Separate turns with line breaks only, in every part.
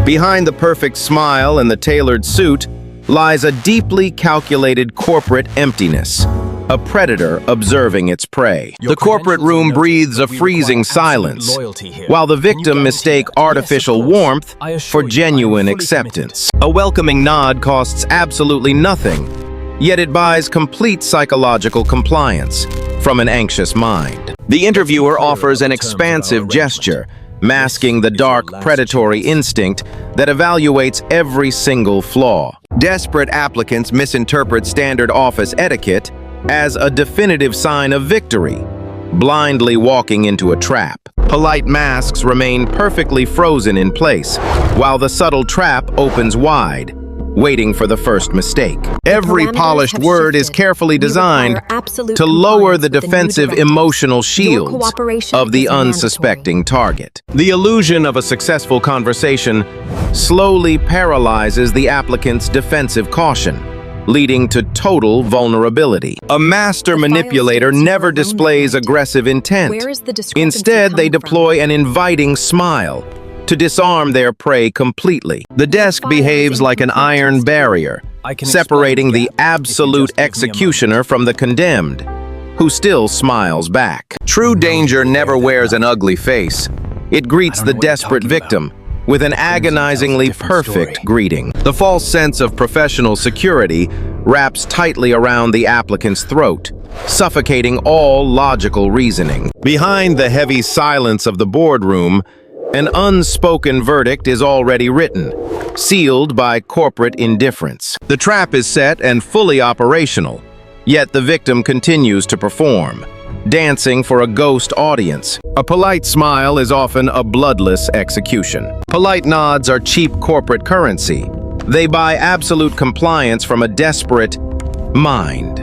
Behind the perfect smile and the tailored suit lies a deeply calculated corporate emptiness, a predator observing its prey. The corporate room breathes a freezing silence, while the victim mistake artificial warmth for genuine acceptance. A welcoming nod costs absolutely nothing, yet it buys complete psychological compliance from an anxious mind. The interviewer offers an expansive gesture, masking the dark, predatory instinct that evaluates every single flaw. Desperate applicants misinterpret standard office etiquette as a definitive sign of victory, blindly walking into a trap. Polite masks remain perfectly frozen in place, while the subtle trap opens wide, waiting for the first mistake. Every polished word is carefully designed to lower the defensive emotional shields of the unsuspecting target. The illusion of a successful conversation slowly paralyzes the applicant's defensive caution, leading to total vulnerability. A master manipulator never displays aggressive intent. Instead, they deploy an inviting smile to disarm their prey completely. The desk behaves like an iron barrier, separating the absolute executioner from the condemned, who still smiles back. True danger never wears an ugly face. It greets the desperate victim with an agonizingly perfect greeting. The false sense of professional security wraps tightly around the applicant's throat, suffocating all logical reasoning. Behind the heavy silence of the boardroom, an unspoken verdict is already written, sealed by corporate indifference. The trap is set and fully operational, yet the victim continues to perform, dancing for a ghost audience. A polite smile is often a bloodless execution. Polite nods are cheap corporate currency. They buy absolute compliance from a desperate mind.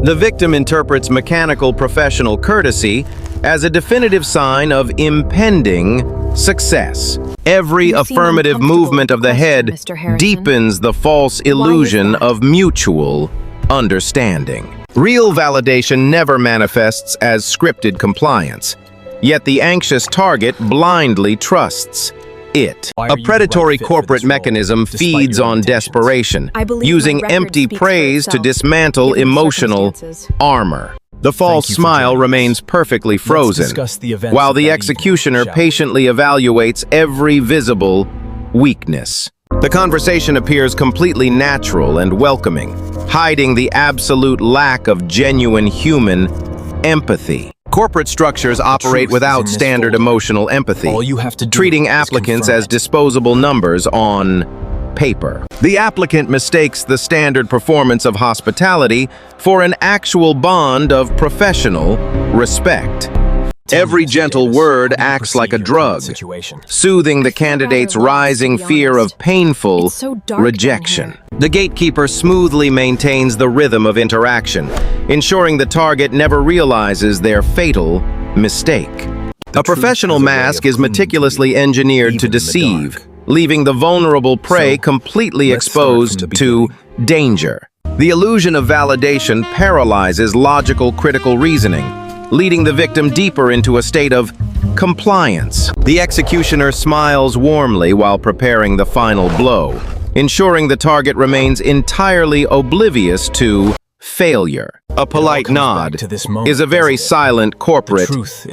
The victim interprets mechanical professional courtesy as a definitive sign of impending success. Every affirmative movement of the head deepens the false illusion of mutual understanding. Real validation never manifests as scripted compliance, yet the anxious target blindly trusts it. A predatory corporate mechanism feeds on desperation, using empty praise to dismantle emotional armor. The false smile remains perfectly frozen, while the executioner patiently evaluates every visible weakness. The conversation appears completely natural and welcoming, hiding the absolute lack of genuine human empathy. Corporate structures operate without standard emotional empathy, treating applicants as disposable numbers on paper. The applicant mistakes the standard performance of hospitality for an actual bond of professional respect. Every gentle word acts like a drug, soothing the candidate's rising fear of painful rejection. The gatekeeper smoothly maintains the rhythm of interaction, ensuring the target never realizes their fatal mistake. A professional mask is meticulously engineered to deceive, leaving the vulnerable prey completely exposed to danger. The illusion of validation paralyzes logical critical reasoning, leading the victim deeper into a state of compliance. The executioner smiles warmly while preparing the final blow, ensuring the target remains entirely oblivious to failure. A polite nod is a very silent corporate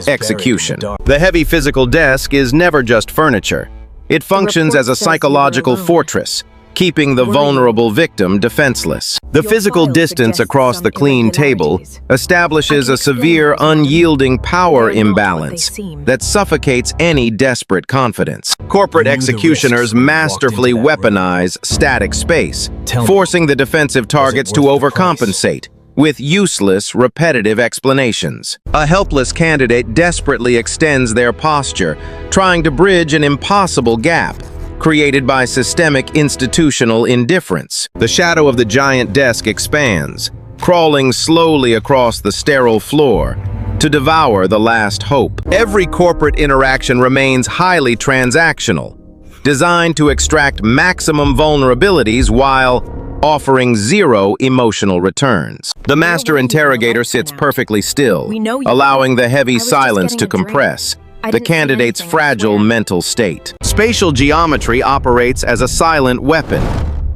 execution. The heavy physical desk is never just furniture. It functions as a psychological fortress, keeping the vulnerable victim defenseless. The physical distance across the clean table establishes a severe, unyielding power imbalance that suffocates any desperate confidence. Corporate executioners masterfully weaponize static space, forcing the defensive targets to overcompensate with useless, repetitive explanations. A helpless candidate desperately extends their posture, trying to bridge an impossible gap created by systemic institutional indifference. The shadow of the giant desk expands, crawling slowly across the sterile floor to devour the last hope. Every corporate interaction remains highly transactional, designed to extract maximum vulnerabilities while offering zero emotional returns. The master interrogator sits perfectly still, allowing the heavy silence to compress, the candidate's fragile mental state. Spatial geometry operates as a silent weapon.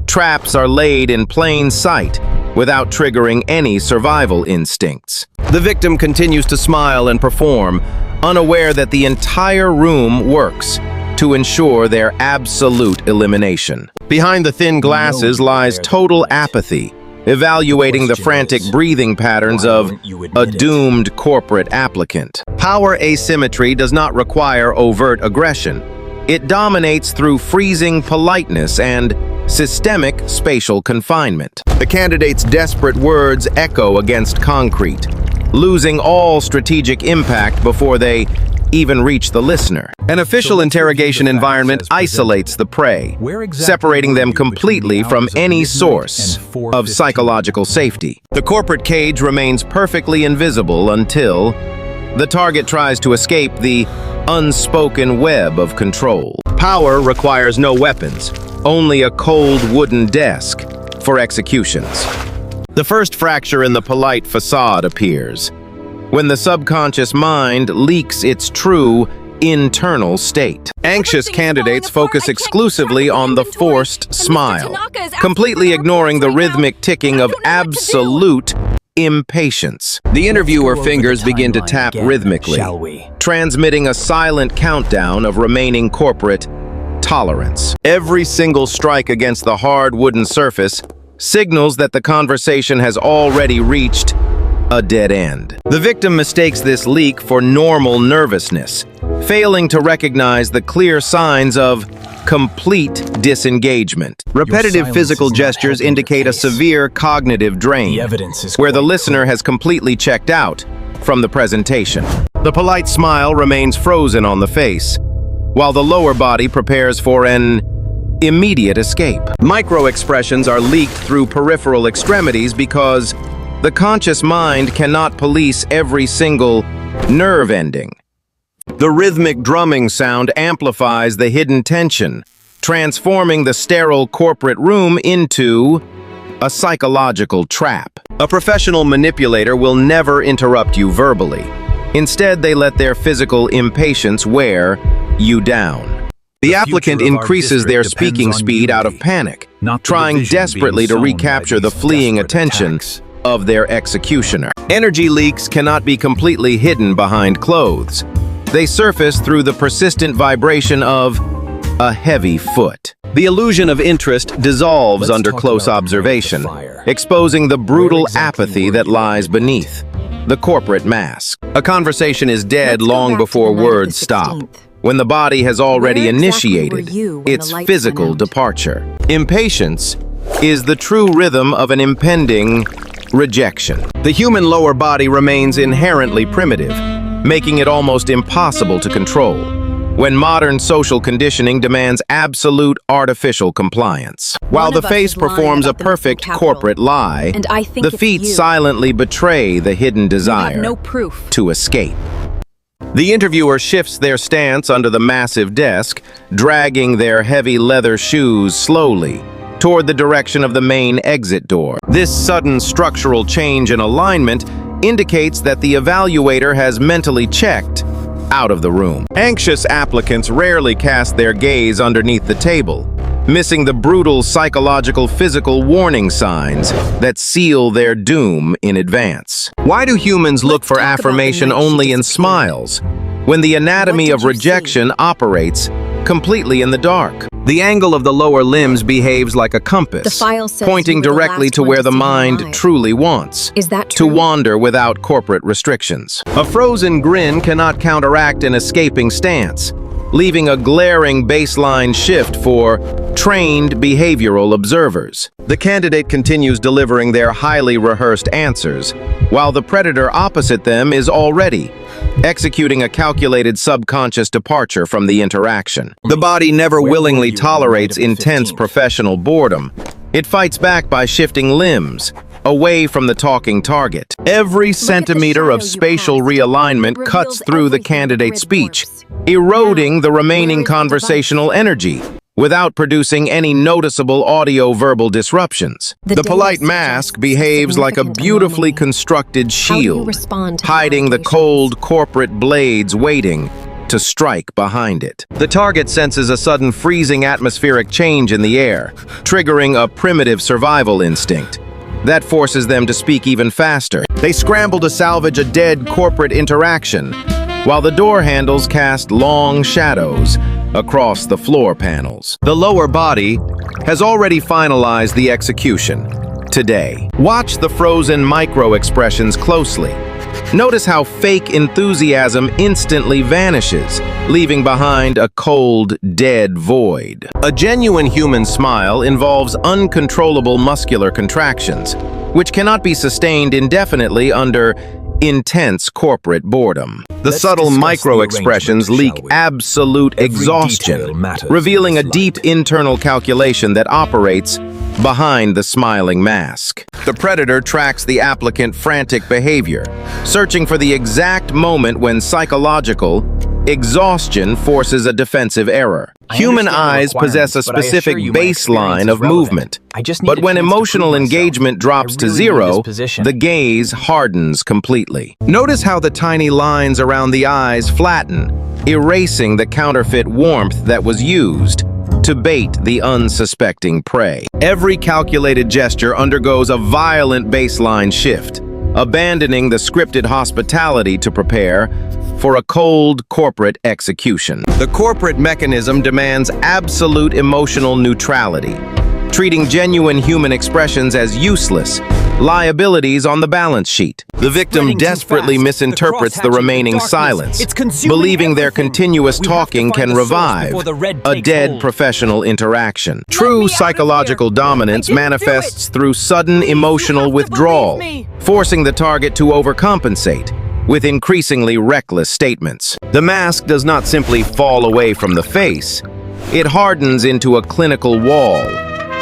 Traps are laid in plain sight without triggering any survival instincts. The victim continues to smile and perform, unaware that the entire room works to ensure their absolute elimination. Behind the thin glasses lies total apathy, evaluating the frantic breathing patterns of a doomed corporate applicant. Power asymmetry does not require overt aggression. It dominates through freezing politeness and systemic spatial confinement. The candidate's desperate words echo against concrete, losing all strategic impact before they even reach the listener. An official interrogation environment isolates the prey, separating them completely from any source of psychological safety. The corporate cage remains perfectly invisible until the target tries to escape the unspoken web of control. Power requires no weapons, only a cold wooden desk for executions. The first fracture in the polite facade appears when the subconscious mind leaks its true internal state. Anxious candidates focus exclusively on the forced smile, completely ignoring the rhythmic ticking of absolute impatience. The interviewer fingers begin to tap rhythmically, transmitting a silent countdown of remaining corporate tolerance. Every single strike against the hard wooden surface signals that the conversation has already reached a dead end. The victim mistakes this leak for normal nervousness, failing to recognize the clear signs of complete disengagement. Repetitive physical gestures indicate a severe cognitive drain, where the listener has completely checked out from the presentation. The polite smile remains frozen on the face, while the lower body prepares for an immediate escape. Micro-expressions are leaked through peripheral extremities because the conscious mind cannot police every single nerve ending. The rhythmic drumming sound amplifies the hidden tension, transforming the sterile corporate room into a psychological trap. A professional manipulator will never interrupt you verbally. Instead, they let their physical impatience wear you down. The applicant increases their speaking speed out of panic, trying desperately to recapture the fleeing attention of their executioner. Energy leaks cannot be completely hidden behind clothes. They surface through the persistent vibration of a heavy foot. The illusion of interest dissolves under close observation, exposing the brutal apathy that lies beneath the corporate mask. A conversation is dead long before words stop, when the body has already initiated its physical departure. Impatience is the true rhythm of an impending rejection. The human lower body remains inherently primitive, making it almost impossible to control, when modern social conditioning demands absolute artificial compliance. While the face performs a perfect corporate lie, the feet silently betray the hidden desire to escape. The interviewer shifts their stance under the massive desk, dragging their heavy leather shoes slowly toward the direction of the main exit door. This sudden structural change in alignment indicates that the evaluator has mentally checked out of the room. Anxious applicants rarely cast their gaze underneath the table, missing the brutal psychological physical warning signs that seal their doom in advance. Why do humans look for affirmation only in smiles, when the anatomy of rejection operates completely in the dark? The angle of the lower limbs behaves like a compass, pointing directly to where the mind truly wants to wander without corporate restrictions. A frozen grin cannot counteract an escaping stance, leaving a glaring baseline shift for trained behavioral observers. The candidate continues delivering their highly rehearsed answers, while the predator opposite them is already executing a calculated subconscious departure from the interaction. The body never willingly tolerates intense professional boredom. It fights back by shifting limbs away from the talking target. Every centimeter of spatial realignment cuts through the candidate's speech, eroding the remaining conversational energy without producing any noticeable audio-verbal disruptions. The polite mask behaves like a beautifully constructed shield, hiding the cold corporate blades waiting to strike behind it. The target senses a sudden freezing atmospheric change in the air, triggering a primitive survival instinct. That forces them to speak even faster. They scramble to salvage a dead corporate interaction, while the door handles cast long shadows across the floor panels. The lower body has already finalized the execution today. Watch the frozen micro-expressions closely. Notice how fake enthusiasm instantly vanishes, leaving behind a cold, dead void. A genuine human smile involves uncontrollable muscular contractions, which cannot be sustained indefinitely under intense corporate boredom. The subtle micro-expressions leak absolute exhaustion, revealing a deep internal calculation that operates behind the smiling mask. The predator tracks the applicant's frantic behavior, searching for the exact moment when psychological exhaustion forces a defensive error. Human eyes possess a specific baseline of movement, but when emotional engagement drops to zero, the gaze hardens completely. Notice how the tiny lines around the eyes flatten, erasing the counterfeit warmth that was used to bait the unsuspecting prey. Every calculated gesture undergoes a violent baseline shift, abandoning the scripted hospitality to prepare for a cold corporate execution. The corporate mechanism demands absolute emotional neutrality, treating genuine human expressions as useless liabilities on the balance sheet. The victim desperately misinterprets the remaining silence, believing their continuous talking can revive a dead professional interaction. True psychological dominance manifests through sudden emotional withdrawal, forcing the target to overcompensate with increasingly reckless statements. The mask does not simply fall away from the face, it hardens into a clinical wall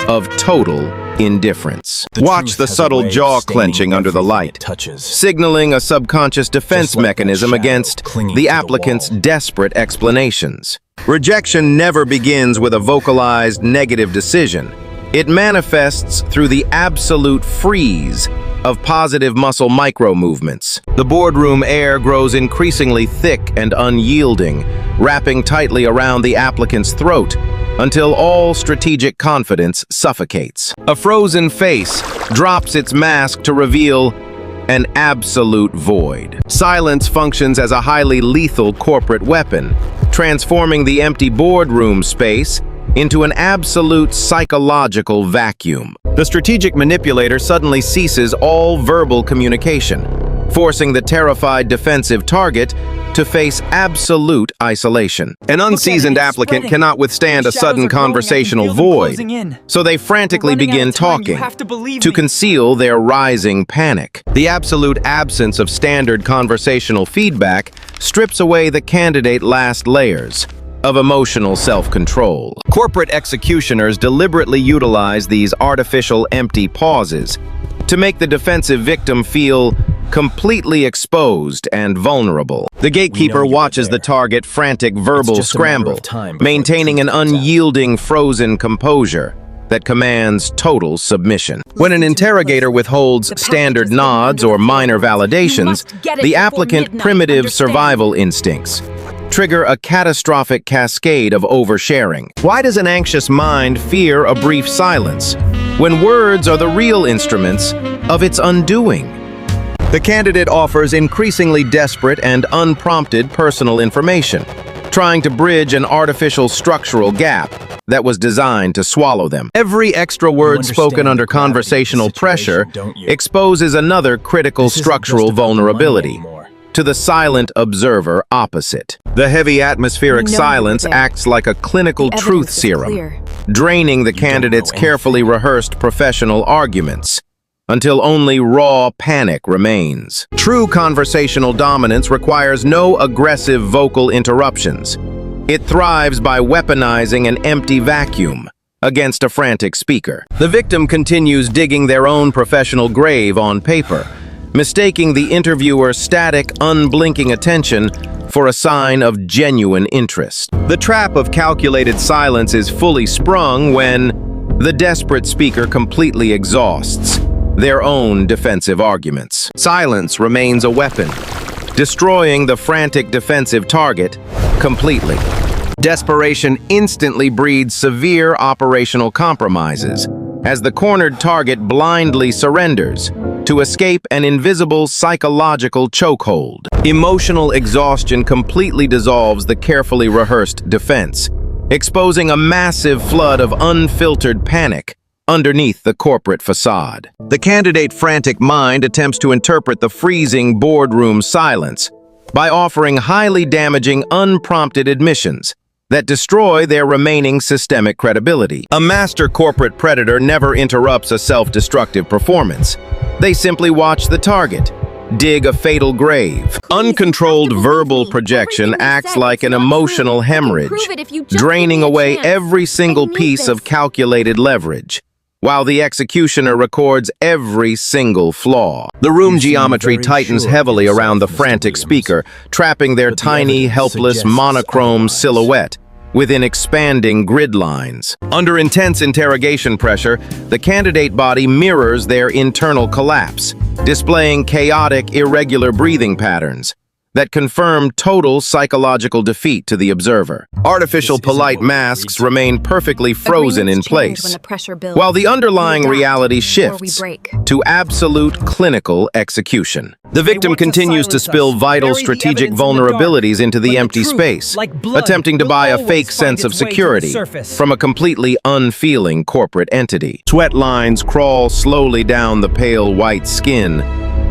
of total indifference. Watch the subtle jaw clenching under the light, signaling a subconscious defense mechanism against the applicant's desperate explanations. Rejection never begins with a vocalized negative decision. It manifests through the absolute freeze of positive muscle micro-movements. The boardroom air grows increasingly thick and unyielding, wrapping tightly around the applicant's throat until all strategic confidence suffocates. A frozen face drops its mask to reveal an absolute void. Silence functions as a highly lethal corporate weapon, transforming the empty boardroom space into an absolute psychological vacuum. The strategic manipulator suddenly ceases all verbal communication, forcing the terrified defensive target to face absolute isolation. An unseasoned applicant cannot withstand a sudden conversational void, so they frantically begin talking to conceal their rising panic. The absolute absence of standard conversational feedback strips away the candidate's last layers of emotional self-control. Corporate executioners deliberately utilize these artificial empty pauses to make the defensive victim feel completely exposed and vulnerable. The gatekeeper watches the target frantic verbal scramble, maintaining an unyielding frozen composure that commands total submission. When an interrogator withholds standard nods or minor validations, the applicant's primitive survival instincts trigger a catastrophic cascade of oversharing. Why does an anxious mind fear a brief silence when words are the real instruments of its undoing? The candidate offers increasingly desperate and unprompted personal information, trying to bridge an artificial structural gap that was designed to swallow them. Every extra word spoken under conversational pressure exposes another critical structural vulnerability to the silent observer opposite. The heavy atmospheric silence acts like a clinical truth serum, draining the candidate's carefully rehearsed professional arguments until only raw panic remains. True conversational dominance requires no aggressive vocal interruptions. It thrives by weaponizing an empty vacuum against a frantic speaker. The victim continues digging their own professional grave on paper, mistaking the interviewer's static, unblinking attention for a sign of genuine interest. The trap of calculated silence is fully sprung when the desperate speaker completely exhausts their own defensive arguments. Silence remains a weapon, destroying the frantic defensive target completely. Desperation instantly breeds severe operational compromises, as the cornered target blindly surrenders to escape an invisible psychological chokehold. Emotional exhaustion completely dissolves the carefully rehearsed defense, exposing a massive flood of unfiltered panic underneath the corporate facade. The candidate's frantic mind attempts to interpret the freezing boardroom silence by offering highly damaging, unprompted admissions that destroy their remaining systemic credibility. A master corporate predator never interrupts a self-destructive performance. They simply watch the target dig a fatal grave. Uncontrolled verbal projection acts like an emotional hemorrhage, draining away every single piece of calculated leverage, while the executioner records every single flaw. The room geometry tightens heavily around the frantic speaker, trapping their tiny, helpless, monochrome silhouette within expanding grid lines. Under intense interrogation pressure, the candidate body mirrors their internal collapse, displaying chaotic, irregular breathing patterns that confirm total psychological defeat to the observer. Artificial polite masks remain perfectly frozen in place, while the underlying reality shifts to absolute clinical execution. The victim continues to spill vital strategic vulnerabilities into the empty space, attempting to buy a fake sense of security from a completely unfeeling corporate entity. Sweat lines crawl slowly down the pale white skin,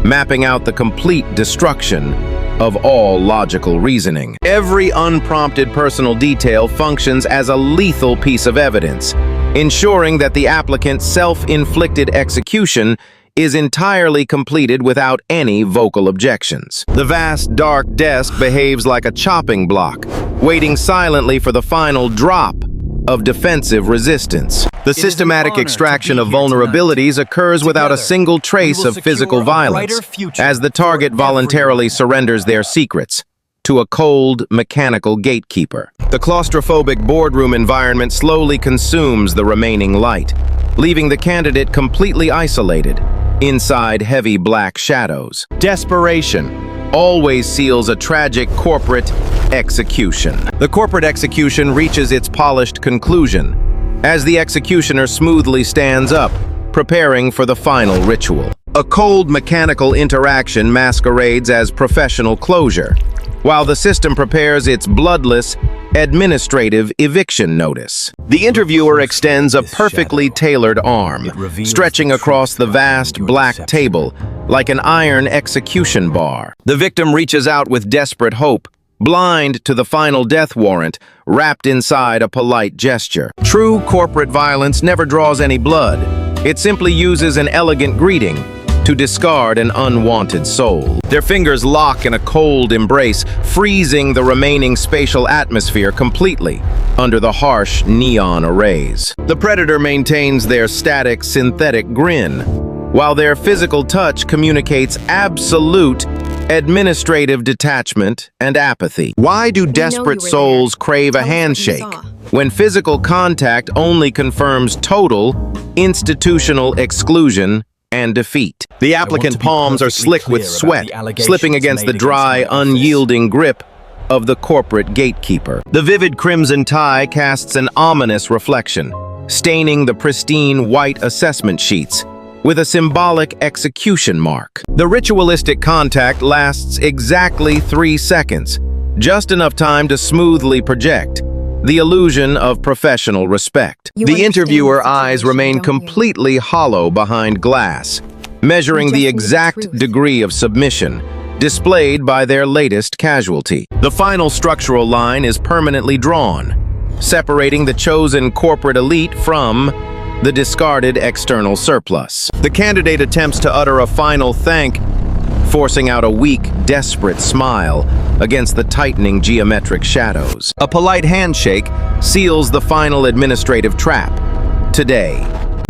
mapping out the complete destruction of all logical reasoning. Every unprompted personal detail functions as a lethal piece of evidence, ensuring that the applicant's self-inflicted execution is entirely completed without any vocal objections. The vast, dark desk behaves like a chopping block, waiting silently for the final drop of defensive resistance. The systematic extraction of vulnerabilities occurs without a single trace of physical violence, as the target voluntarily surrenders their secrets to a cold, mechanical gatekeeper. The claustrophobic boardroom environment slowly consumes the remaining light, leaving the candidate completely isolated inside heavy black shadows. Desperation always seals a tragic corporate execution. The corporate execution reaches its polished conclusion as the executioner smoothly stands up, preparing for the final ritual. A cold mechanical interaction masquerades as professional closure, while the system prepares its bloodless, administrative eviction notice. The interviewer extends a perfectly tailored arm, stretching across the vast black table like an iron execution bar. The victim reaches out with desperate hope, blind to the final death warrant wrapped inside a polite gesture. True corporate violence never draws any blood. It simply uses an elegant greeting to discard an unwanted soul. Their fingers lock in a cold embrace, freezing the remaining spatial atmosphere completely under the harsh neon arrays. The predator maintains their static, synthetic grin, while their physical touch communicates absolute administrative detachment and apathy. Why do desperate souls crave a handshake when physical contact only confirms total institutional exclusion and defeat? The applicant palms are slick with sweat, slipping against the dry, unyielding grip of the corporate gatekeeper. The vivid crimson tie casts an ominous reflection, staining the pristine white assessment sheets with a symbolic execution mark. The ritualistic contact lasts exactly 3 seconds, just enough time to smoothly project the illusion of professional respect. The interviewer eyes remain completely hollow behind glass, measuring the exact degree of submission displayed by their latest casualty. The final structural line is permanently drawn, separating the chosen corporate elite from the discarded external surplus. The candidate attempts to utter a final thank, forcing out a weak, desperate smile against the tightening geometric shadows. A polite handshake seals the final administrative trap. Today,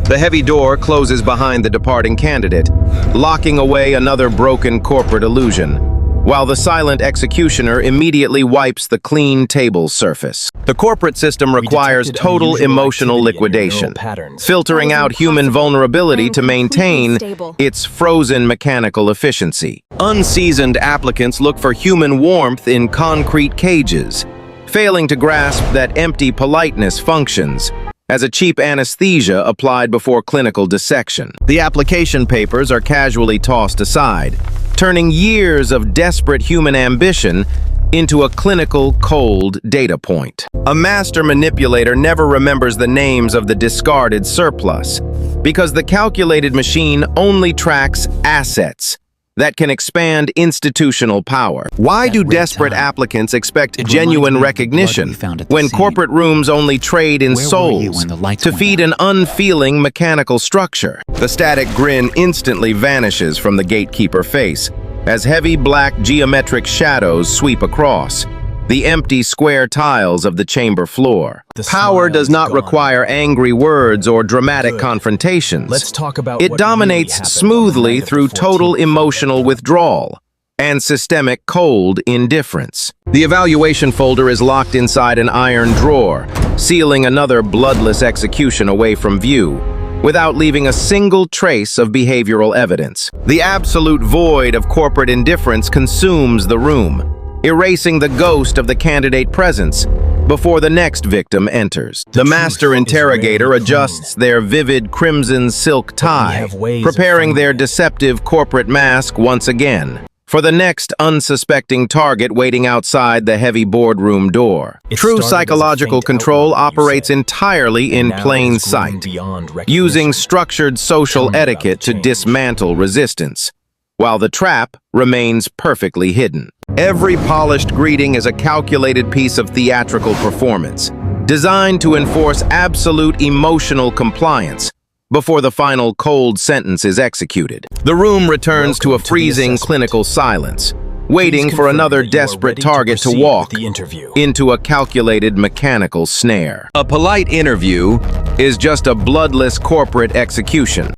the heavy door closes behind the departing candidate, locking away another broken corporate illusion. while the silent executioner immediately wipes the clean table surface. The corporate system requires total emotional liquidation, filtering out human vulnerability to maintain its frozen mechanical efficiency. Unseasoned applicants look for human warmth in concrete cages, failing to grasp that empty politeness functions as a cheap anesthesia applied before clinical dissection. The application papers are casually tossed aside, turning years of desperate human ambition into a clinical, cold data point. A master manipulator never remembers the names of the discarded surplus, because the calculated machine only tracks assets that can expand institutional power. Why do desperate applicants expect genuine recognition when corporate rooms only trade in souls to feed an unfeeling mechanical structure? The static grin instantly vanishes from the gatekeeper face as heavy black geometric shadows sweep across the empty square tiles of the chamber floor. Power does not require angry words or dramatic confrontations.
Let's talk about
it dominates smoothly through total emotional withdrawal and systemic cold indifference. The evaluation folder is locked inside an iron drawer, sealing another bloodless execution away from view, without leaving a single trace of behavioral evidence. The absolute void of corporate indifference consumes the room, erasing the ghost of the candidate presence before the next victim enters. The master interrogator adjusts their vivid crimson silk tie, preparing their deceptive corporate mask once again for the next unsuspecting target waiting outside the heavy boardroom door. True psychological control operates entirely in plain sight, using structured social etiquette to dismantle resistance, while the trap remains perfectly hidden. Every polished greeting is a calculated piece of theatrical performance, designed to enforce absolute emotional compliance before the final cold sentence is executed. The room returns to a freezing clinical silence, waiting for another desperate target to walk into a calculated mechanical snare. A polite interview is just a bloodless corporate execution.